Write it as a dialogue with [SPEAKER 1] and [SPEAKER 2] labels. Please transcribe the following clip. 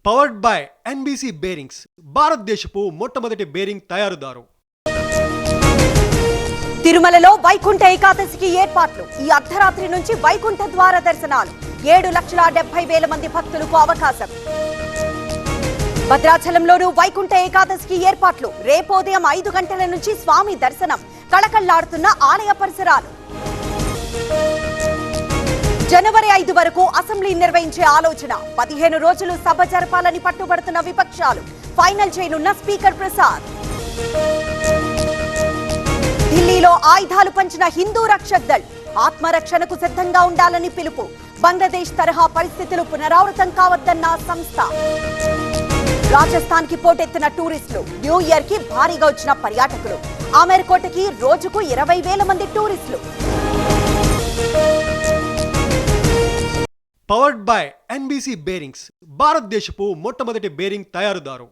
[SPEAKER 1] Powered by NBC bearings, భారతదేశపు మొట్టమొదటి bearing తయారుదారు.
[SPEAKER 2] తిరుమలలో వైకుంఠ ఏకాదశికి ఏర్పాట్లు. ఈ అర్ధరాత్రి నుంచి వైకుంఠ ద్వార దర్శనాలు. 7,70,000 మంది భక్తులకు అవకాశం. భద్రాచలంలోనూ వైకుంఠ ఏకాదశికి ఏర్పాట్లు. రేపు ఉదయం 5 గంటల నుంచి స్వామి దర్శనం. కళకళ్లాడుతున్న ఆలయ పరిసరాలు. జనవరి 5 వరకు అసెంబ్లీ నిర్వహించే ఆలోచన. 15 రోజులు సభ జరపాలని పట్టుబడుతున్న విపక్షాలు. ఫైనల్ చేయనున్న స్పీకర్ ప్రసాద్. ఢిల్లీలో ఆయుధాలు పంచిన హిందూ రక్షక్ దళ్. ఆత్మరక్షణకు సిద్ధంగా ఉండాలని పిలుపు. బంగ్లాదేశ్ తరహా పరిస్థితులు పునరావృతం కావద్దన్న సంస్థ. రాజస్థాన్ కి పోటెత్తిన టూరిస్టులు. న్యూ ఇయర్ కి భారీగా వచ్చిన పర్యాటకులు. ఆమెర్కోటకి రోజుకు 20,000 మంది టూరిస్టులు.
[SPEAKER 1] పవర్డ్ బై ఎన్బీసీ బేరింగ్స్, భారతదేశపు మొట్టమొదటి బేరింగ్ తయారుదారు.